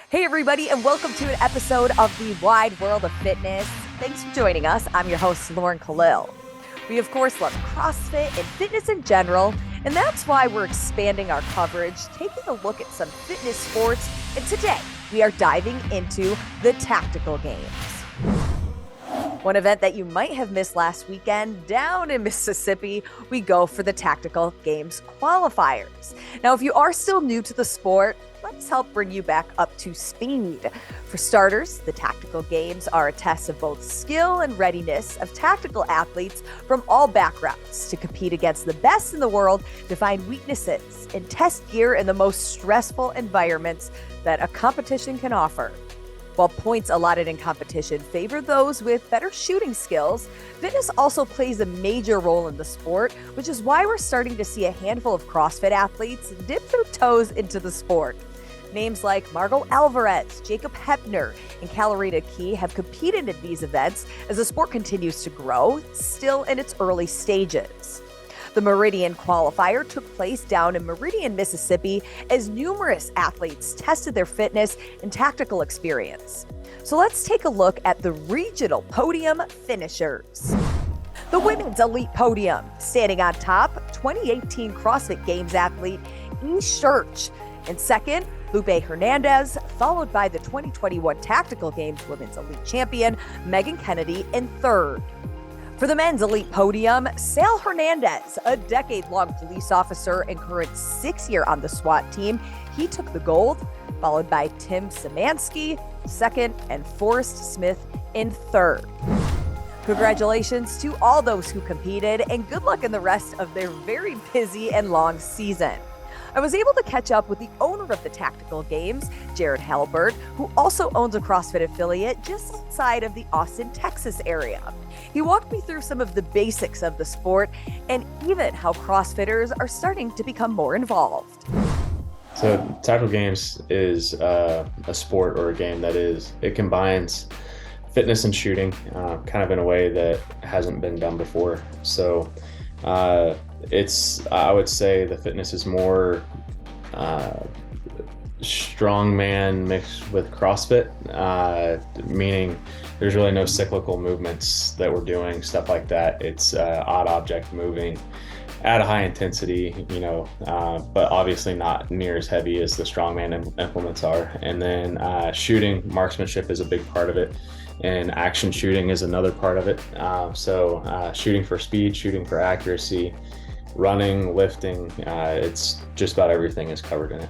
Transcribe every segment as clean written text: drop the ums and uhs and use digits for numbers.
Hey, everybody, and welcome to an episode of the Wide World of Fitness. Thanks for joining us. I'm your host, Lauren Kalil. We, of course, love CrossFit and fitness in general, and that's why we're expanding our coverage, taking a look at some fitness sports, and today we are diving into the tactical games. One event that you might have missed last weekend, down in Mississippi, we go for the Tactical Games Qualifiers. Now, if you are still new to the sport, let's help bring you back up to speed. For starters, the Tactical Games are a test of both skill and readiness of tactical athletes from all backgrounds to compete against the best in the world to find weaknesses and test gear in the most stressful environments that a competition can offer. While points allotted in competition favor those with better shooting skills, fitness also plays a major role in the sport, which is why we're starting to see a handful of CrossFit athletes dip their toes into the sport. Names like Margot Alvarez, Jacob Hepner, and Calarita Key have competed in these events as the sport continues to grow, still in its early stages. The Meridian Qualifier took place down in Meridian, Mississippi, as numerous athletes tested their fitness and tactical experience. So let's take a look at the regional podium finishers. The women's elite podium, standing on top, 2018 CrossFit Games athlete E. Church, and second, Lupe Hernandez, followed by the 2021 Tactical Games Women's Elite Champion, Megan Kennedy, in third. For the men's elite podium, Sal Hernandez, a decade-long police officer and current 6-year on the SWAT team, he took the gold, followed by Tim Szymanski, second, and Forrest Smith in third. Congratulations to all those who competed, and good luck in the rest of their very busy and long season. I was able to catch up with the owner of the Tactical Games, Jared Halbert, who also owns a CrossFit affiliate just outside of the Austin, Texas area. He walked me through some of the basics of the sport and even how CrossFitters are starting to become more involved. So Tactical Games is a sport or a game it combines fitness and shooting kind of in a way that hasn't been done before. So I would say the fitness is more strongman mixed with CrossFit, meaning there's really no cyclical movements that we're doing, stuff like that. It's odd object moving at a high intensity, but obviously not near as heavy as the strongman implements are. And then shooting, marksmanship is a big part of it. And action shooting is another part of it. So shooting for speed, shooting for accuracy, running, lifting, it's just about everything is covered in it.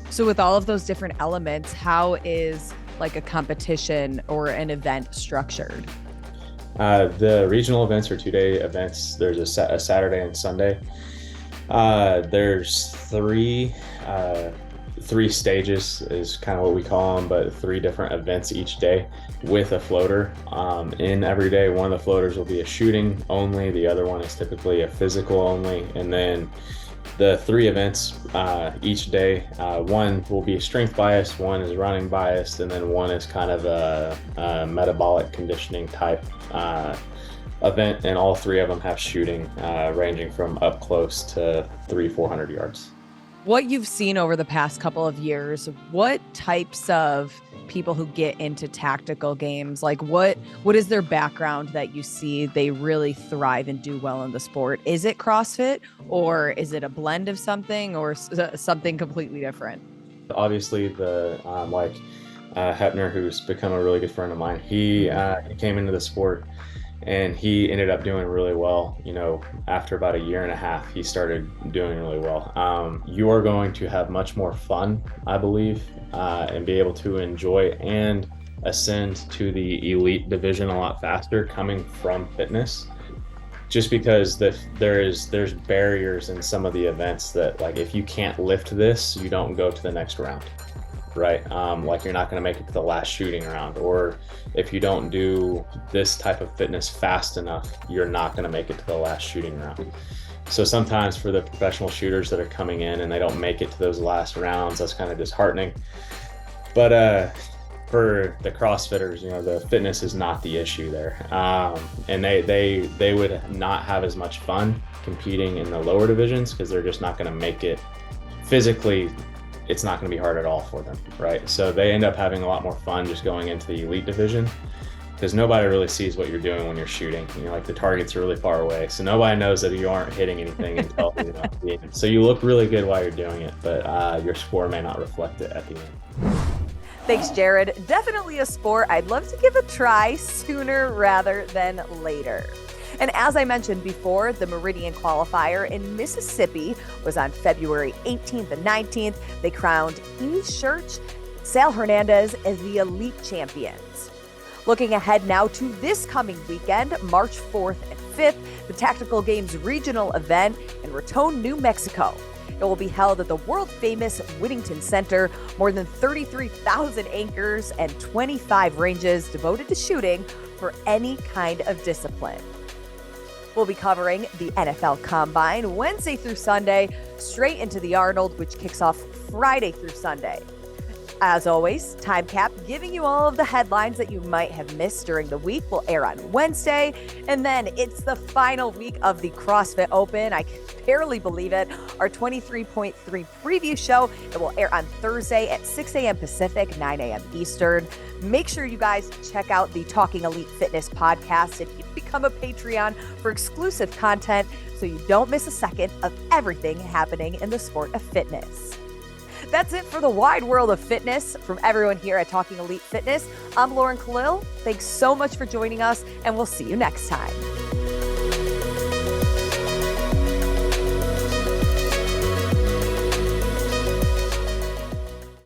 So with all of those different elements, how is like a competition or an event structured? The regional events are 2-day events. There's a Saturday and Sunday. There's three stages is kind of what we call them, but 3 different events each day with a floater in every day. One of the floaters will be a shooting only. The other one is typically a physical only. And then the 3 events each day, one will be strength biased, one is running biased, and then one is kind of a metabolic conditioning type event. And all 3 of them have shooting ranging from up close to 300-400 yards. What you've seen over the past couple of years, what types of people who get into tactical games, like what is their background that you see they really thrive and do well in the sport? Is it CrossFit, or is it a blend of something, or something completely different? Obviously, the Hepner, who's become a really good friend of mine, he came into the sport and he ended up doing really well. After about 1.5 years, he started doing really well. You are going to have much more fun, I believe, and be able to enjoy and ascend to the elite division a lot faster coming from fitness. Just because there's barriers in some of the events that, like, if you can't lift this, you don't go to the next round. Right? Like you're not going to make it to the last shooting round, or if you don't do this type of fitness fast enough, you're not going to make it to the last shooting round. So sometimes for the professional shooters that are coming in and they don't make it to those last rounds, that's kind of disheartening. But for the CrossFitters, the fitness is not the issue there. And they would not have as much fun competing in the lower divisions because they're just not going to make it physically it's not going to be hard at all for them, right? So they end up having a lot more fun just going into the elite division, because nobody really sees what you're doing when you're shooting. Like the target's really far away, so nobody knows that you aren't hitting anything until so you look really good while you're doing it, but your score may not reflect it at the end. Thanks, Jared. Definitely a sport I'd love to give a try sooner rather than later. And as I mentioned before, the Meridian Qualifier in Mississippi was on February 18th and 19th. They crowned Amy Church, Sal Hernandez as the elite champions. Looking ahead now to this coming weekend, March 4th and 5th, the Tactical Games regional event in Raton, New Mexico. It will be held at the world-famous Whittington Center, more than 33,000 anchors and 25 ranges devoted to shooting for any kind of discipline. We'll be covering the NFL Combine Wednesday through Sunday, straight into the Arnold, which kicks off Friday through Sunday. As always, Time Cap giving you all of the headlines that you might have missed during the week will air on Wednesday. And then it's the final week of the CrossFit Open. I can barely believe it. Our 23.3 preview show that will air on Thursday at 6 a.m. Pacific, 9 a.m. Eastern. Make sure you guys check out the Talking Elite Fitness podcast and become a Patreon for exclusive content so you don't miss a second of everything happening in the sport of fitness. That's it for the wide world of fitness. From everyone here at Talking Elite Fitness, I'm Lauren Kalil. Thanks so much for joining us, and we'll see you next time.